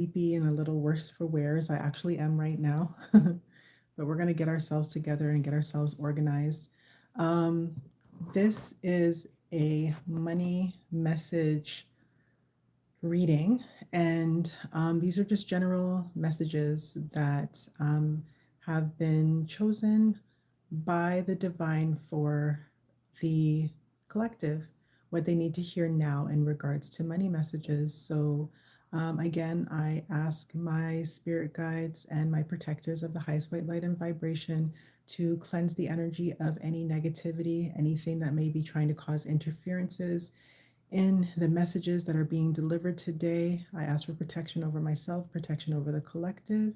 Sleepy and a little worse for wear as I actually am right now. But we're going to get ourselves together and get ourselves organized. Um, this is a money message reading, and these are just general messages that have been chosen by the divine for the collective, what they need to hear now in regards to money messages. So, again, I ask my spirit guides and my protectors of the highest white light and vibration to cleanse the energy of any negativity, anything that may be trying to cause interferences in the messages that are being delivered today. I ask for protection over myself, protection over the collective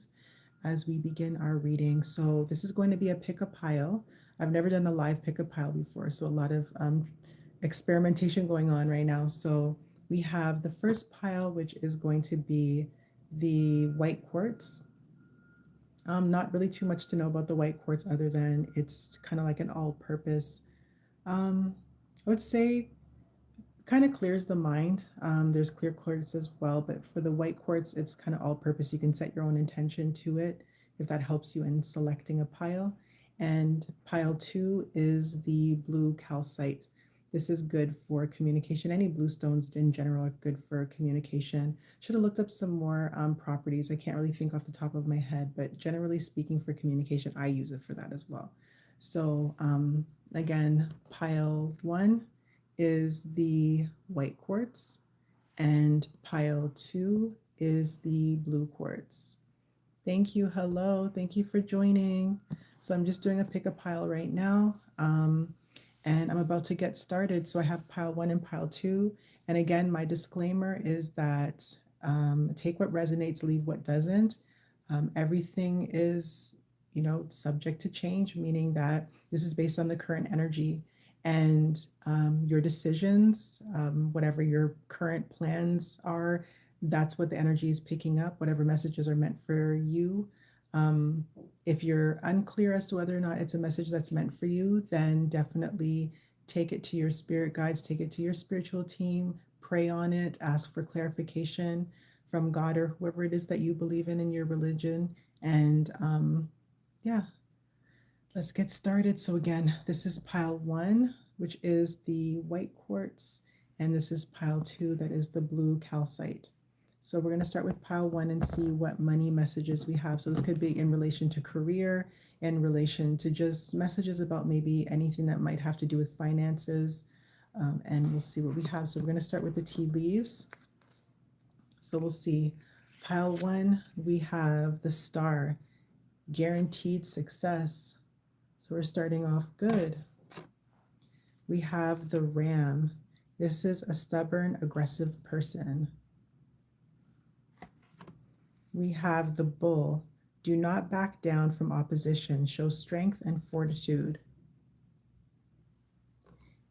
as we begin our reading. So, this is going to be a pick a pile. I've never done a live pick a pile before, so a lot of experimentation going on right now. So, we have the first pile, which is going to be the white quartz. Not really too much to know about the white quartz other than it's kind of like an all purpose, um, I would say kind of clears the mind. There's clear quartz as well, but for the white quartz, it's kind of all purpose. You can set your own intention to it if that helps you in selecting a pile. And pile two is the blue calcite. This is good for communication. Any blue stones in general are good for communication. Should have looked up some more properties. I can't really think off the top of my head, but generally speaking, for communication, I use it for that as well. So, again, pile one is the white quartz, and pile two is the blue quartz. Thank you. Hello. Thank you for joining. So I'm just doing a pick a pile right now. And I'm about to get started. So I have pile one and pile two. And again, my disclaimer is that take what resonates, leave what doesn't. Everything is, subject to change, meaning that this is based on the current energy and your decisions, whatever your current plans are, that's what the energy is picking up, whatever messages are meant for you. Um, if you're unclear as to whether or not it's a message that's meant for you, then definitely take it to your spirit guides, take it to your spiritual team, pray on it, ask for clarification from God or whoever it is that you believe in your religion. And yeah, let's get started. So again, this is pile one, which is the white quartz, and this is pile two, that is the blue calcite. So we're going to start with pile one and see what money messages we have. So this could be in relation to career, in relation to just messages about maybe anything that might have to do with finances. And we'll see what we have. So we're going to start with the tea leaves. So we'll see. Pile one, we have the star, guaranteed success. So we're starting off good. We have the ram. This is a stubborn, aggressive person. We have the bull. Do not back down from opposition. Show strength and fortitude.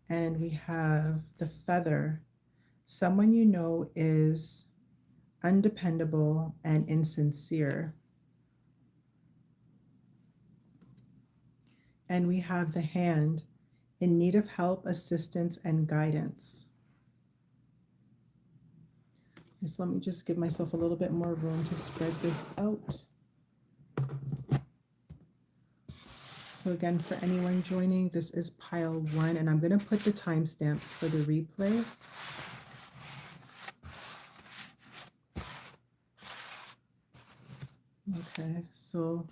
And we have the feather. Someone you know is undependable and insincere. And we have the hand, in need of help, assistance, and guidance. So let me just give myself a little bit more room to spread this out. So again, for anyone joining, this is pile one, and I'm going to put the timestamps for the replay. Okay, so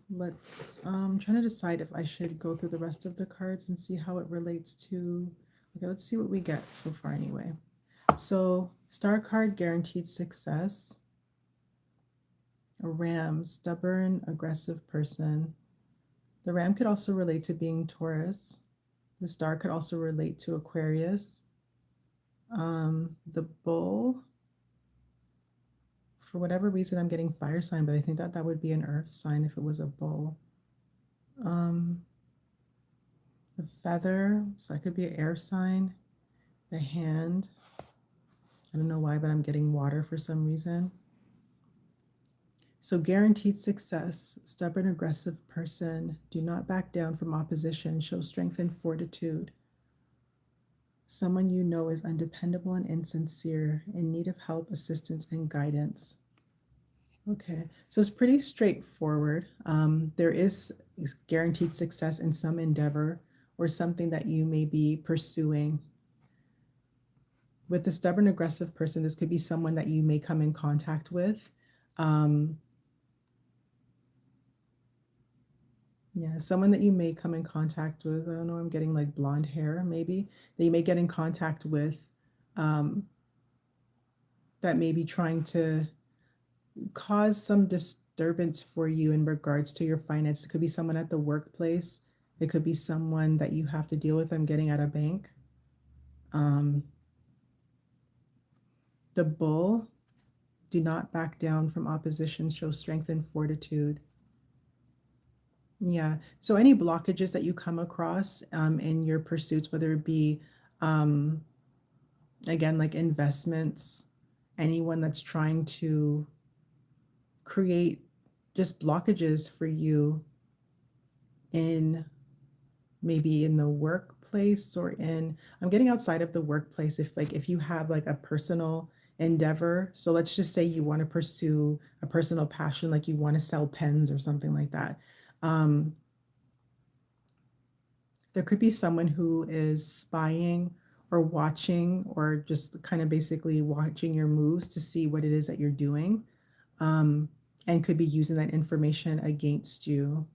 let's trying to decide if I should go through the rest of the cards and see how it relates to. Okay, let's see what we get so far anyway. So star card, guaranteed success. A ram, stubborn, aggressive person. The ram could also relate to being Taurus. The star could also relate to Aquarius. The bull, for whatever reason, I'm getting fire sign, but I think that would be an earth sign if it was a bull. The feather, so that could be an air sign. The hand, I don't know why, but I'm getting water for some reason. So guaranteed success, stubborn, aggressive person. Do not back down from opposition. Show strength and fortitude. Someone you know is undependable and insincere, in need of help, assistance, and guidance. Okay, so it's pretty straightforward. There is guaranteed success in some endeavor or something that you may be pursuing. With the stubborn, aggressive person, this could be someone that you may come in contact with. Um, yeah, someone that you may come in contact with. I don't know, I'm getting like blonde hair, maybe, that you may get in contact with, um, that may be trying to cause some disturbance for you in regards to your finances. It could be someone at the workplace. It could be someone that you have to deal with. I'm getting at a bank. Um, the bull, do not back down from opposition, show strength and fortitude. Yeah. So any blockages that you come across in your pursuits, whether it be, um, again, like investments, anyone that's trying to create just blockages for you in maybe in the workplace or in I'm getting outside of the workplace if you have like a personal endeavor. So let's just say you want to pursue a personal passion, like you want to sell pens or something like that. Um, there could be someone who is spying or watching or just kind of basically watching your moves to see what it is that you're doing, um, and could be using that information against you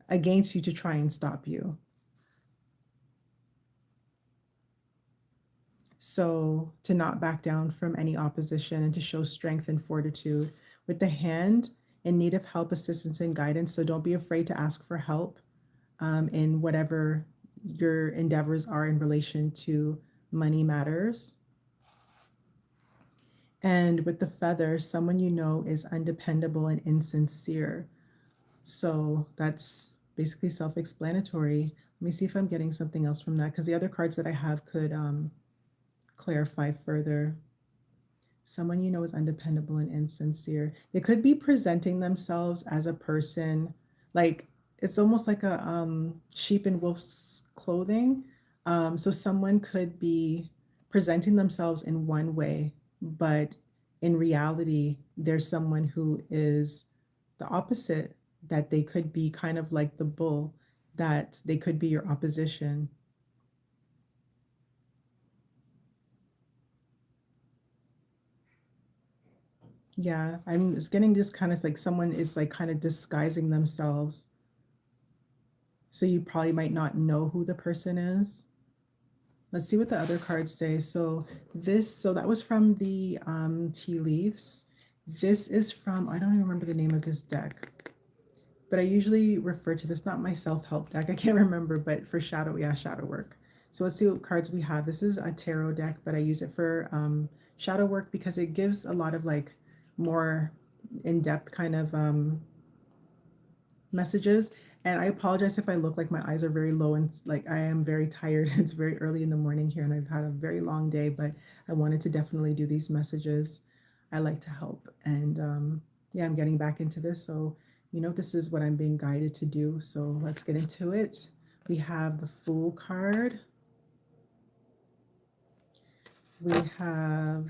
to try and stop you. So, to not back down from any opposition and to show strength and fortitude. With the hand in need of help, assistance, and guidance. So, don't be afraid to ask for help in whatever your endeavors are in relation to money matters. And with the feather, someone you know is undependable and insincere. So, that's basically self explanatory. Let me see if I'm getting something else from that because the other cards that I have could clarify further. Someone you know is undependable and insincere. They could be presenting themselves as a person, like it's almost like a sheep in wolf's clothing. So someone could be presenting themselves in one way, but in reality, there's someone who is the opposite, that they could be kind of like the bull, that they could be your opposition. Yeah, I'm just getting just kind of like someone is like kind of disguising themselves. So you probably might not know who the person is. Let's see what the other cards say. So that was from the tea leaves. This is from, I don't even remember the name of this deck, but I usually refer to this, not my self-help deck. I can't remember, but for shadow, yeah, shadow work. So let's see what cards we have. This is a tarot deck, but I use it for shadow work because it gives a lot of like more in-depth kind of messages. And I apologize if I look like my eyes are very low and like I am very tired. It's very early in the morning here and I've had a very long day, but I wanted to definitely do these messages. I like to help. And yeah, I'm getting back into this. So, this is what I'm being guided to do. So let's get into it. We have the Fool card. We have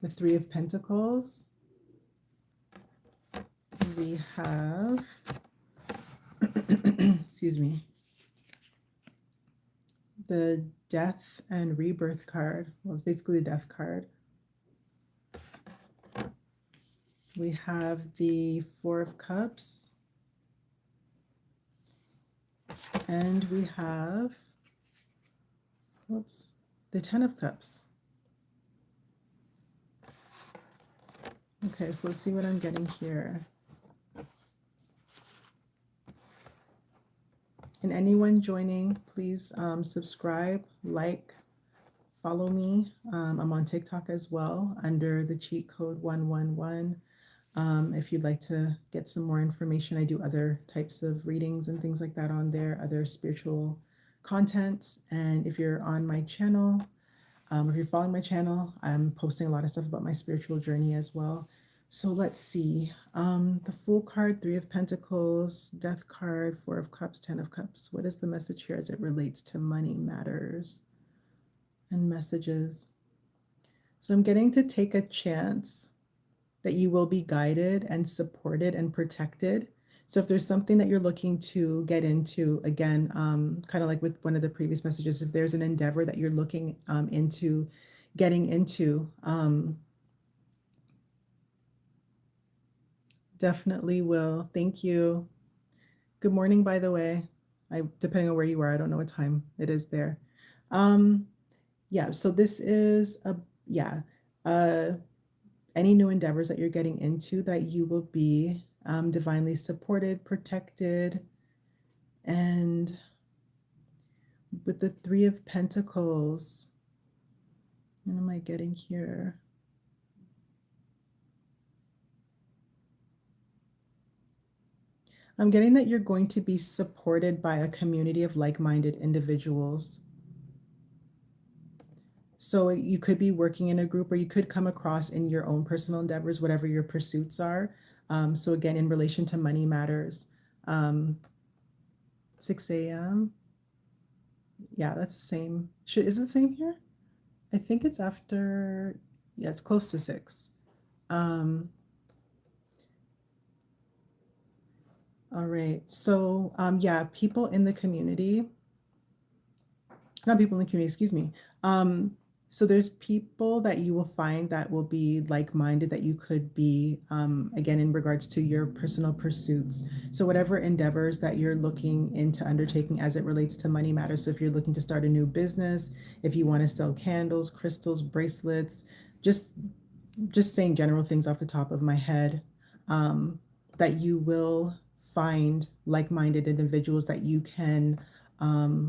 the Three of Pentacles. We have, excuse me, the Death and Rebirth card. Well, it's basically the Death card. We have the Four of Cups. And we have, whoops, the Ten of Cups. Okay, so let's see what I'm getting here. And anyone joining, please subscribe, like, follow me. I'm on TikTok as well under the cheat code 111. If you'd like to get some more information, I do other types of readings and things like that on there, other spiritual content. And if you're on my channel, if you're following my channel, I'm posting a lot of stuff about my spiritual journey as well. So let's see. The Fool card, Three of Pentacles, Death card, Four of Cups, Ten of Cups. What is the message here as it relates to money matters and messages? So I'm getting to take a chance that you will be guided and supported and protected. So if there's something that you're looking to get into, again, kind of like with one of the previous messages, if there's an endeavor that you're looking into getting into, definitely will. Thank you. Good morning, by the way. Depending on where you are, I don't know what time it is there. Um, yeah, so this is yeah, uh, any new endeavors that you're getting into that you will be divinely supported, protected, and with the Three of Pentacles, what am I getting here? I'm getting that you're going to be supported by a community of like-minded individuals. So you could be working in a group, or you could come across in your own personal endeavors, whatever your pursuits are. So again, in relation to money matters, 6 a.m. Yeah, that's the same. Is it the same here? I think it's after, yeah, it's close to 6. Um, all right. So, yeah, people in the community, not people in the community, excuse me. Um, so there's people that you will find that will be like-minded, that you could be, again, in regards to your personal pursuits. So whatever endeavors that you're looking into undertaking as it relates to money matters. So if you're looking to start a new business, if you want to sell candles, crystals, bracelets, just just saying general things off the top of my head, um, that you will find like-minded individuals that you can,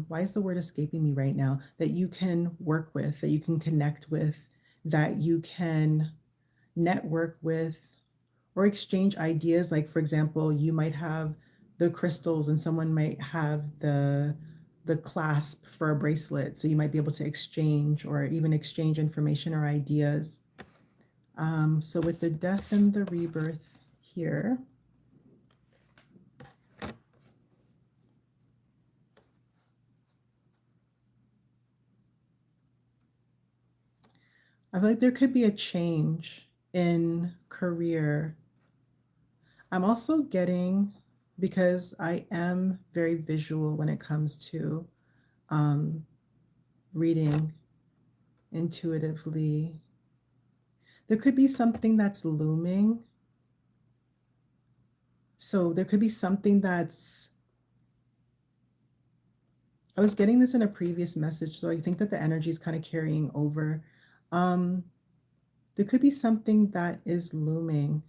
why is the word escaping me right now, that you can work with, that you can connect with, that you can network with, or exchange ideas. Like, for example, you might have the crystals and someone might have the clasp for a bracelet, so you might be able to exchange, or even exchange information or ideas. So with the death and the rebirth here, I feel like there could be a change in career. I'm also getting, because I am very visual when it comes to um, reading intuitively, there could be something that's looming. So there could be something that's, I was getting this in a previous message, so I think that the energy is kind of carrying over. Um, there could be something that is looming.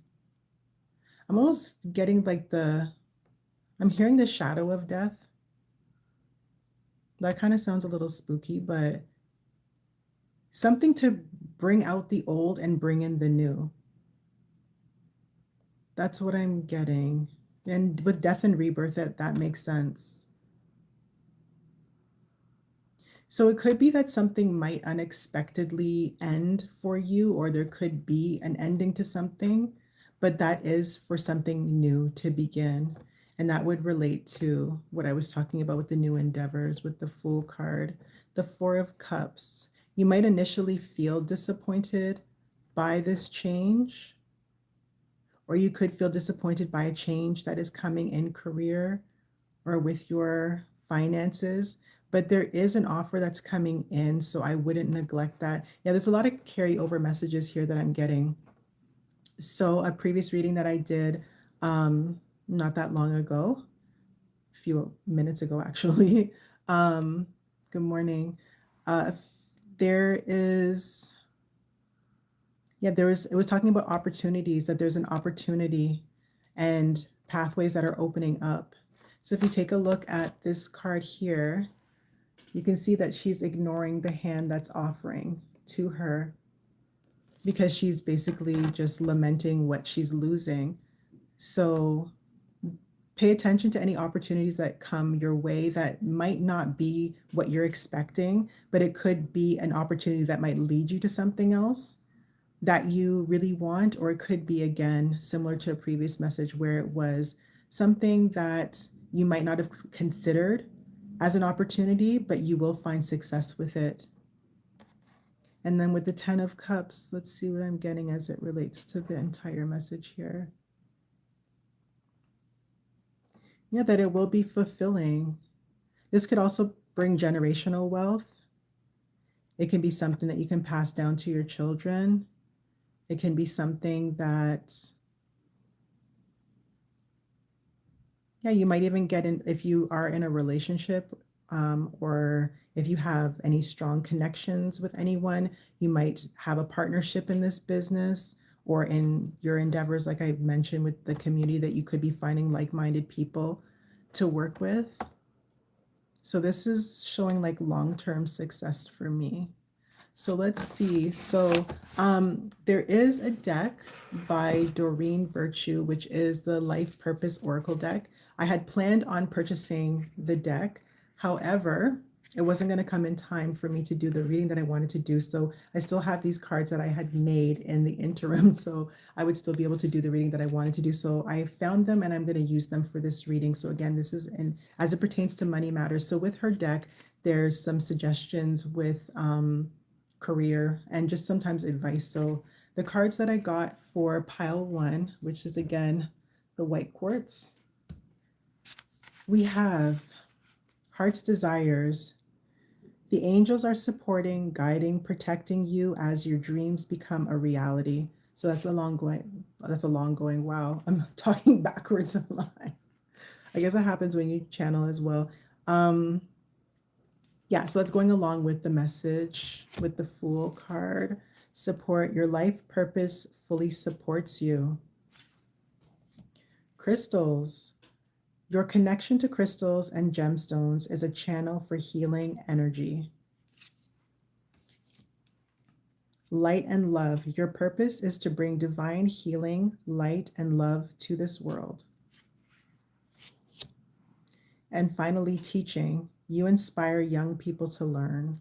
I'm almost getting like I'm hearing the shadow of death. That kind of sounds a little spooky, but something to bring out the old and bring in the new. That's what I'm getting. And with death and rebirth, that makes sense. So it could be that something might unexpectedly end for you, or there could be an ending to something, but that is for something new to begin. And that would relate to what I was talking about with the new endeavors, with the Fool card, the Four of Cups. You might initially feel disappointed by this change, or you could feel disappointed by a change that is coming in career or with your finances, but there is an offer that's coming in, so I wouldn't neglect that. Yeah, there's a lot of carryover messages here that I'm getting. So a previous reading that I did not that long ago, a few minutes ago actually. Um, Good morning. There is, yeah, it was talking about opportunities, that there's an opportunity and pathways that are opening up. So if you take a look at this card here, you can see that she's ignoring the hand that's offering to her, because she's basically just lamenting what she's losing. So pay attention to any opportunities that come your way that might not be what you're expecting, but it could be an opportunity that might lead you to something else that you really want. Or it could be, again, similar to a previous message where it was something that you might not have considered as an opportunity, but you will find success with it. And then with the 10 of Cups, let's see what I'm getting as it relates to the entire message here. Yeah, that it will be fulfilling. This could also bring generational wealth. It can be something that you can pass down to your children. It can be something that, yeah, you might even get in if you are in a relationship, or if you have any strong connections with anyone, you might have a partnership in this business or in your endeavors, like I mentioned with the community, that you could be finding like-minded people to work with. So this is showing like long-term success for me. So let's see. So there is a deck by Doreen Virtue, which is the Life Purpose Oracle deck. I had planned on purchasing the deck. However, it wasn't going to come in time for me to do the reading that I wanted to do. So I still have these cards that I had made in the interim. So I would still be able to do the reading that I wanted to do. So I found them and I'm going to use them for this reading. So again, this is as it pertains to money matters. So with her deck, there's some suggestions with career and just sometimes advice. So the cards that I got for pile 1, which is again the white quartz, we have Heart's Desires. The angels are supporting, guiding, protecting you as your dreams become a reality. So that's a long going, wow, I'm talking backwards a lot. I guess that happens when you channel as well. Yeah, so that's going along with the message with the Fool card. Support, your life purpose fully supports you. Crystals, your connection to crystals and gemstones is a channel for healing energy. Light and love, your purpose is to bring divine healing, light, and love to this world. And finally, teaching, you inspire young people to learn.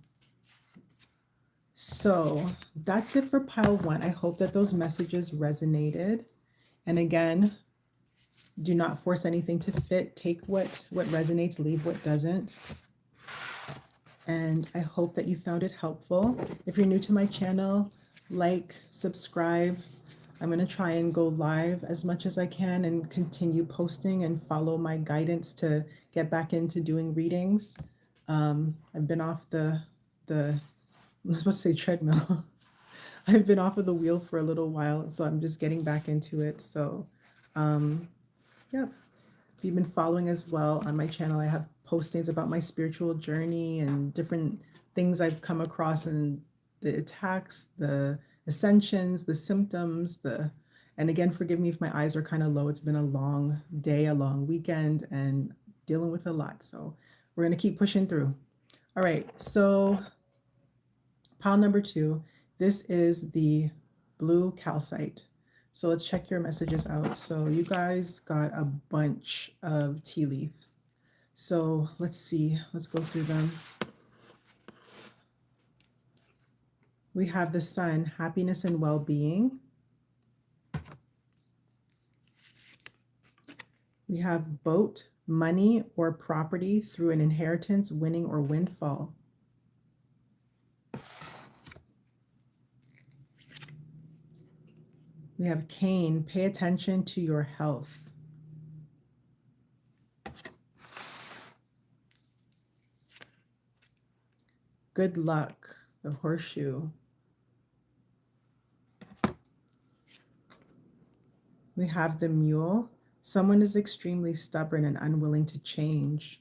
So that's it for pile 1. I hope that those messages resonated. And again, do not force anything to fit. Take what resonates, leave what doesn't. And I hope that you found it helpful. If you're new to my channel, like, subscribe. I'm going to try and go live as much as I can and continue posting and follow my guidance to get back into doing readings. I've been off the I was about to say treadmill. I've been off of the wheel for a little while, so I'm just getting back into it. So, yeah. If you've been following as well on my channel, I have postings about my spiritual journey and different things I've come across and the attacks, the ascensions, the symptoms, and again, forgive me if my eyes are kind of low. It's been a long day, a long weekend, and dealing with a lot. So we're going to keep pushing through. All right. So pile number 2, this is the blue calcite. So let's check your messages out. So you guys got a bunch of tea leaves. So let's see. Let's go through them. We have the Sun, happiness and well-being. We have Boat, money or property through an inheritance, winning, or windfall. We have Cane, pay attention to your health. Good luck, the horseshoe. We have the Mule. Someone is extremely stubborn and unwilling to change.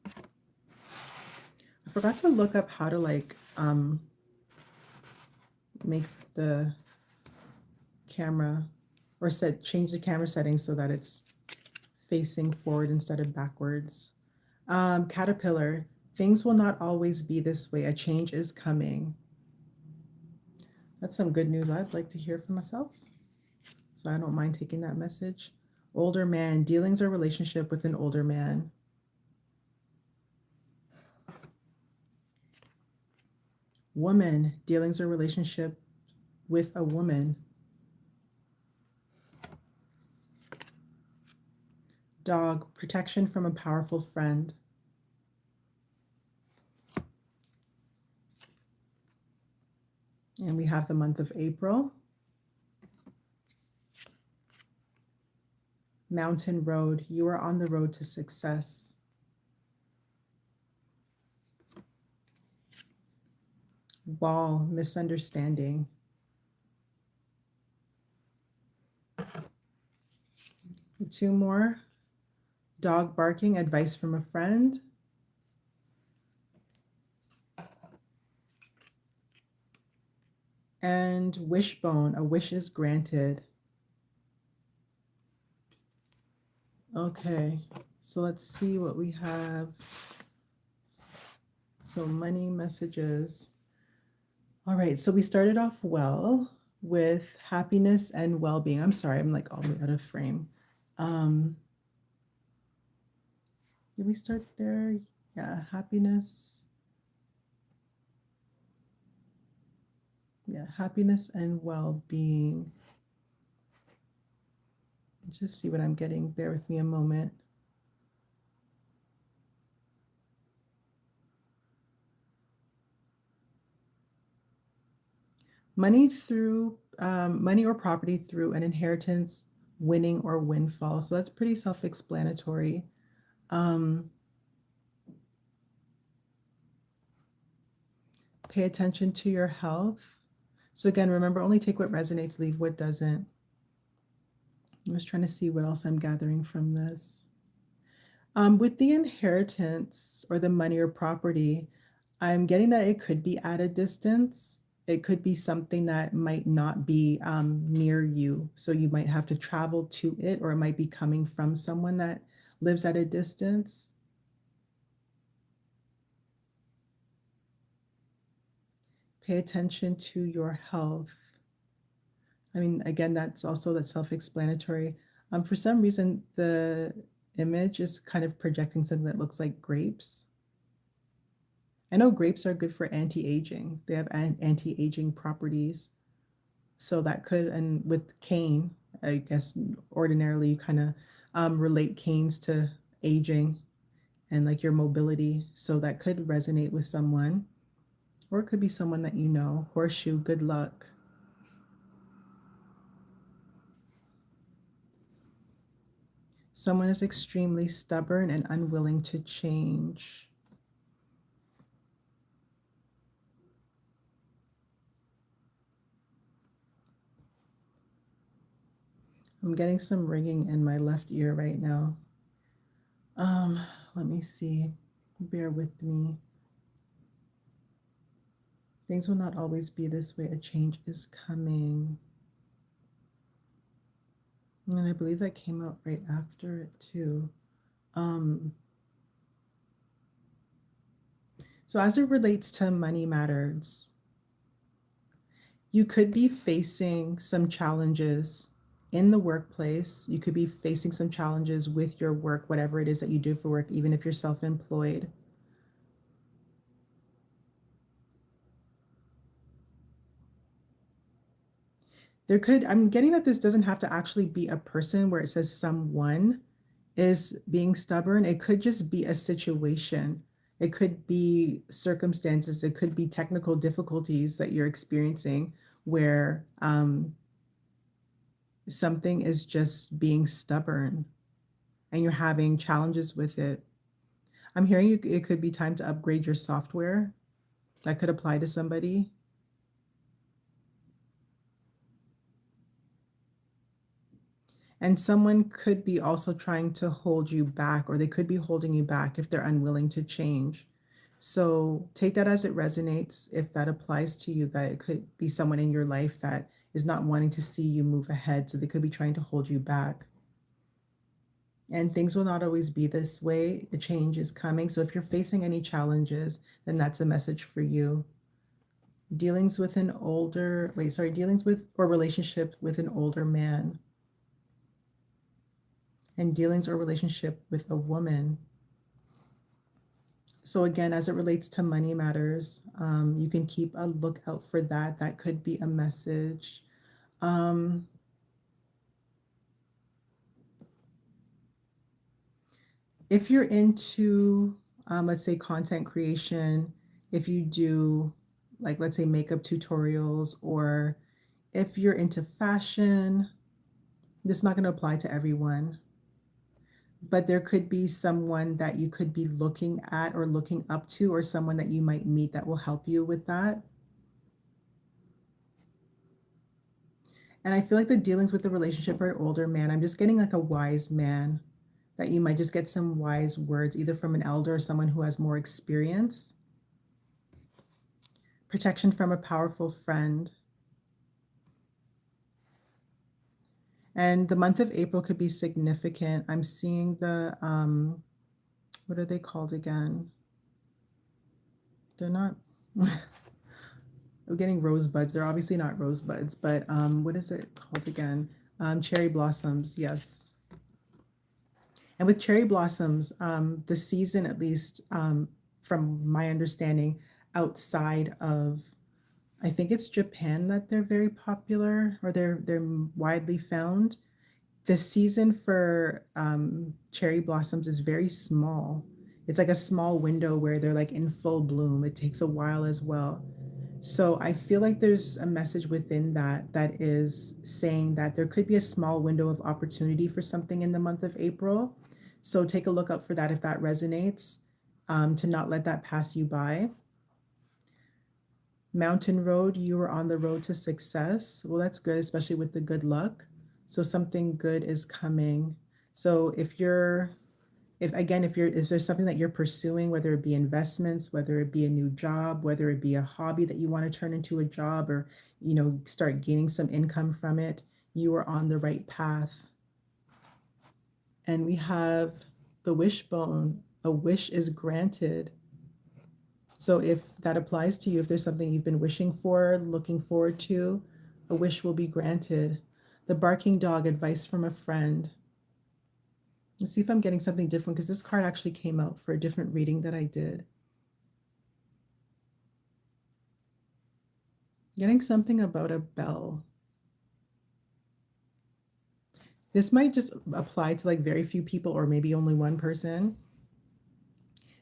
I forgot to look up how to make the camera or change the camera settings so that it's facing forward instead of backwards. Caterpillar, things will not always be this way. A change is coming. That's some good news I'd like to hear for myself. So I don't mind taking that message. Older man, dealings or relationship with an older man. Woman, dealings or relationship with a woman. Dog, protection from a powerful friend. And we have the month of April. Mountain road. You are on the road to success. Wall. Misunderstanding. Two more. Dog barking. Advice from a friend. And wishbone. A wish is granted. Okay, so let's see what we have. So money messages. All right, so we started off well with happiness and well-being. I'm sorry, I'm like all the way out of frame. Did we start there? Yeah, happiness. Yeah, happiness and well-being. Just see what I'm getting. Bear with me a moment. Money or property through an inheritance, winning or windfall. So that's pretty self-explanatory. Um, Pay attention to your health. So again, remember, only take what resonates, leave what doesn't. I'm just trying to see what else I'm gathering from this. With the inheritance or the money or property, I'm getting that it could be at a distance. It could be something that might not be near you. So you might have to travel to it, or it might be coming from someone that lives at a distance. Pay attention to your health. I mean, again, that's self-explanatory. For some reason, the image is kind of projecting something that looks like grapes. I know grapes are good for anti-aging. They have anti-aging properties. So that could, and with cane, I guess ordinarily you kind of relate canes to aging and like your mobility. So that could resonate with someone, or it could be someone that you know. Horseshoe, good luck. Someone is extremely stubborn and unwilling to change. I'm getting some ringing in my left ear right now. Um, Let me see. Bear with me. Things will not always be this way. A change is coming. And I believe that came out right after it too. Um, so as it relates to money matters, you could be facing some challenges in the workplace. You could be facing some challenges with your work, whatever it is that you do for work, even if you're self-employed. I'm getting that this doesn't have to actually be a person where it says someone is being stubborn. It could just be a situation. It could be circumstances. It could be technical difficulties that you're experiencing where something is just being stubborn and you're having challenges with it. I'm hearing it could be time to upgrade your software. That could apply to somebody. And someone could be also trying to hold you back, or they could be holding you back if they're unwilling to change. So take that as it resonates. If that applies to you, that it could be someone in your life that is not wanting to see you move ahead. So they could be trying to hold you back. And things will not always be this way. A change is coming. So if you're facing any challenges, then that's a message for you. Dealings with an older, wait, sorry, dealings with or relationship with an older man. And dealings or relationship with a woman. So again, as it relates to money matters, you can keep a lookout for that. That could be a message. Um, if you're into, let's say, content creation, if you do like let's say makeup tutorials, or if you're into fashion, this is not going to apply to everyone, but there could be someone that you could be looking at or looking up to, or someone that you might meet that will help you with that. And I feel like the dealings with the relationship are an older man. I'm just getting like a wise man, that you might just get some wise words, either from an elder or someone who has more experience. Protection from a powerful friend. And the month of April could be significant. I'm seeing the, what are they called again? They're not, I'm getting rosebuds. They're obviously not rosebuds, but what is it called again? Cherry blossoms, yes. And with cherry blossoms, the season, at least from my understanding, outside of, I think it's Japan, that they're very popular, or they're widely found. The season for cherry blossoms is very small. It's like a small window where they're like in full bloom. It takes a while as well. So I feel like there's a message within that that is saying that there could be a small window of opportunity for something in the month of April. So take a look out for that if that resonates, to not let that pass you by. Mountain road, you are on the road to success. Well, that's good, especially with the good luck. So something good is coming. So if there's something that you're pursuing, whether it be investments, whether it be a new job, whether it be a hobby that you want to turn into a job, or start gaining some income from it, you are on the right path. And we have the wishbone. A wish is granted. So if that applies to you, if there's something you've been wishing for, looking forward to, a wish will be granted. The barking dog, advice from a friend. Let's see if I'm getting something different, because this card actually came out for a different reading that I did. Getting something about a bell. This might just apply to like very few people, or maybe only one person.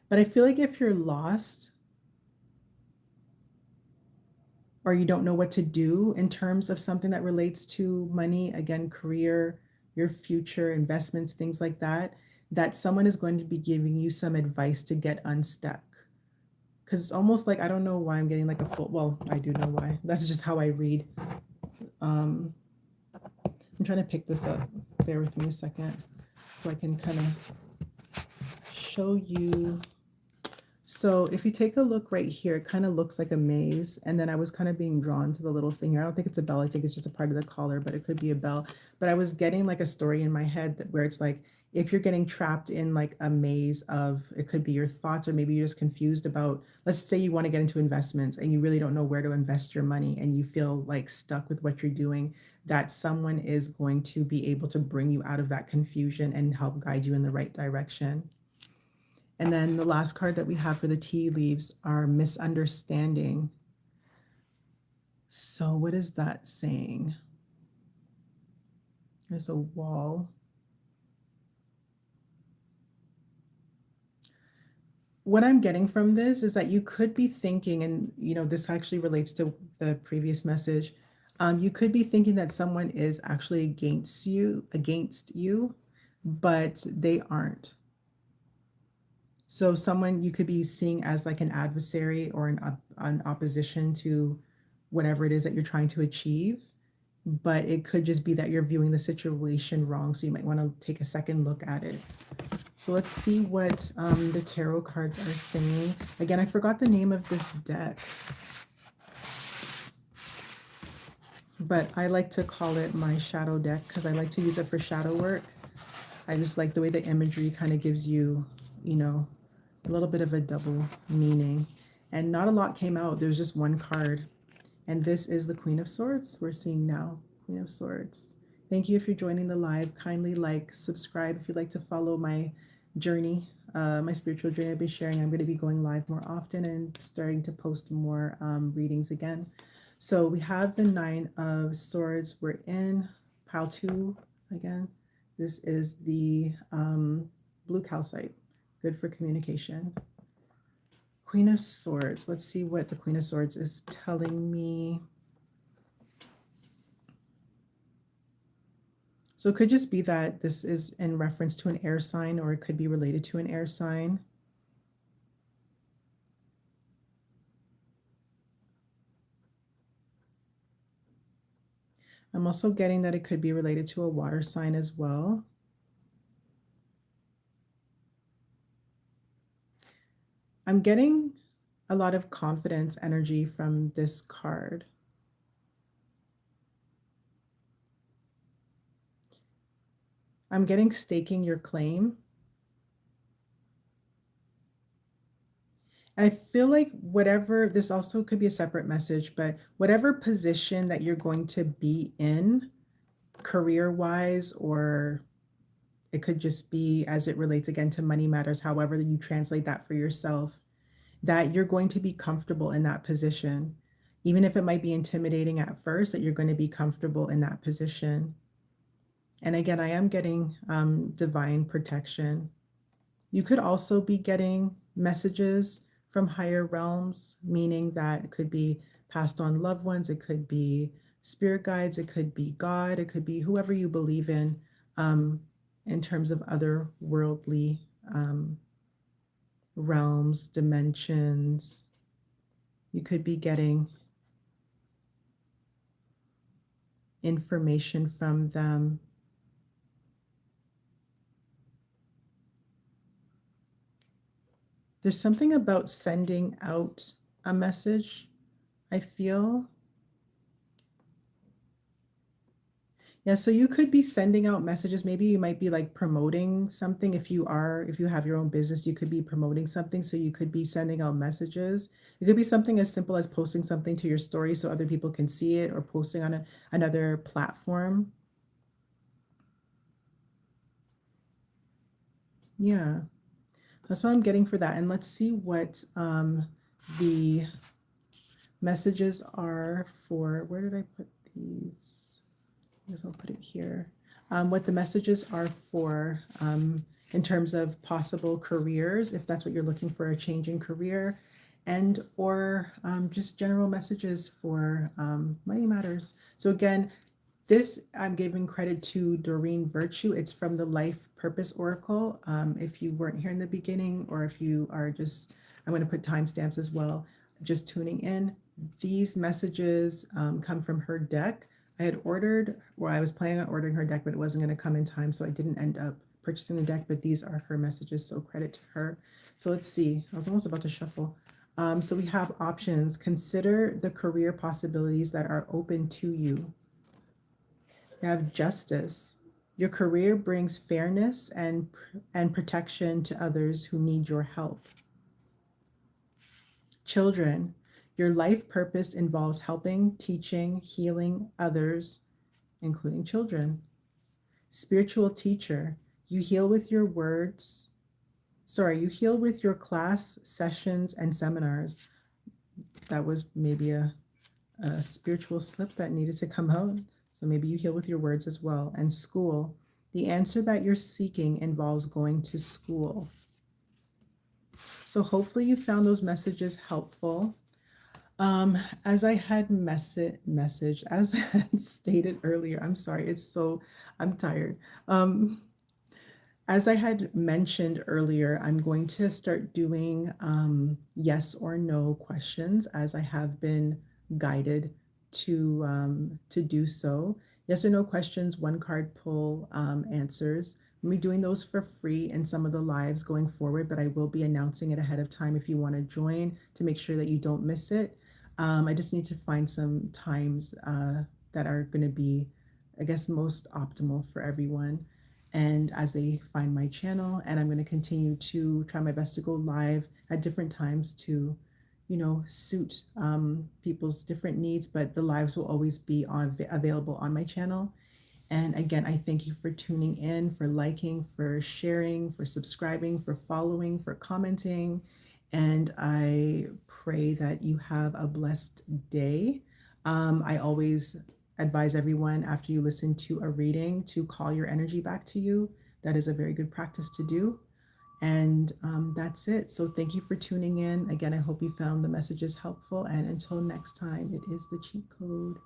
But I feel like if you're lost, or you don't know what to do in terms of something that relates to money, again, career, your future, investments, things like that, that someone is going to be giving you some advice to get unstuck. Because it's almost like, I don't know why I'm getting like a full, well, I do know why. That's just how I read. I'm trying to pick this up. Bear with me a second so I can kind of show you. So if you take a look right here, it kind of looks like a maze. And then I was kind of being drawn to the little thing here. I don't think it's a bell. I think it's just a part of the collar, but it could be a bell. But I was getting like a story in my head where it's like, if you're getting trapped in like a maze of, it could be your thoughts, or maybe you're just confused about, let's say you want to get into investments and you really don't know where to invest your money, and you feel like stuck with what you're doing, that someone is going to be able to bring you out of that confusion and help guide you in the right direction. And then the last card that we have for the tea leaves are misunderstanding. So what is that saying? There's a wall. What I'm getting from this is that you could be thinking, and this actually relates to the previous message. You could be thinking that someone is actually against you, but they aren't. So someone you could be seeing as like an adversary, or an opposition to whatever it is that you're trying to achieve. But it could just be that you're viewing the situation wrong. So you might want to take a second look at it. So let's see what the tarot cards are saying. Again, I forgot the name of this deck, but I like to call it my shadow deck because I like to use it for shadow work. I just like the way the imagery kind of gives you, a little bit of a double meaning. And not a lot came out. There's just one card. And this is the Queen of Swords we're seeing now. Queen of Swords. Thank you if you're joining the live. Kindly like, subscribe if you'd like to follow my journey, my spiritual journey I'll be sharing. I'm going to be going live more often and starting to post more readings again. So we have the Nine of Swords. We're in pile 2 again. This is the blue calcite, good for communication. Queen of Swords. Let's see what the Queen of Swords is telling me. So it could just be that this is in reference to an air sign, or it could be related to an air sign. I'm also getting that it could be related to a water sign as well. I'm getting a lot of confidence energy from this card. I'm getting staking your claim. I feel like whatever, this also could be a separate message, but whatever position that you're going to be in career wise, or it could just be as it relates again to money matters, however you translate that for yourself, that you're going to be comfortable in that position. Even if it might be intimidating at first, that you're going to be comfortable in that position. And again, I am getting divine protection. You could also be getting messages from higher realms, meaning that it could be passed on loved ones, it could be spirit guides, it could be God, it could be whoever you believe um, in terms of other worldly realms, dimensions. You could be getting information from them. There's something about sending out a message, I feel. Yeah, so you could be sending out messages. Maybe you might be like promoting something. If you have your own business, you could be promoting something. So you could be sending out messages. It could be something as simple as posting something to your story so other people can see it, or posting on another platform. Yeah, that's what I'm getting for that. And let's see what the messages are for, where did I put these? I guess I'll put it here. What the messages are for in terms of possible careers, if that's what you're looking for, a change in career, and or just general messages for money matters. So again, this I'm giving credit to Doreen Virtue. It's from the Life Purpose Oracle. If you weren't here in the beginning, or if you are just, I'm going to put timestamps as well, just tuning in. These messages come from her deck. I had ordered, or I was planning on ordering her deck, but it wasn't going to come in time, so I didn't end up purchasing the deck, but these are her messages, so credit to her. So let's see. I was almost about to shuffle. So we have options. Consider the career possibilities that are open to you. You have justice. Your career brings fairness and protection to others who need your help. Children, your life purpose involves helping, teaching, healing others, including children. Spiritual teacher, you heal with your words. Sorry, you heal with your class sessions and seminars. That was maybe a spiritual slip that needed to come out. So maybe you heal with your words as well. And school, the answer that you're seeking involves going to school. So hopefully you found those messages helpful. As I had as I had stated earlier, I'm sorry, I'm tired. As I had mentioned earlier, I'm going to start doing yes or no questions, as I have been guided to do so. Yes or no questions, one card pull answers. I'm doing those for free in some of the lives going forward, but I will be announcing it ahead of time if you want to join, to make sure that you don't miss it. I just need to find some times that are going to be, I guess, most optimal for everyone, and as they find my channel. And I'm going to continue to try my best to go live at different times to, suit people's different needs, but the lives will always be available on my channel. And again, I thank you for tuning in, for liking, for sharing, for subscribing, for following, for commenting. And I pray that you have a blessed day. I always advise everyone, after you listen to a reading, to call your energy back to you. That is a very good practice to do. And that's it. So thank you for tuning in. Again, I hope you found the messages helpful. And until next time, it is the cheat code.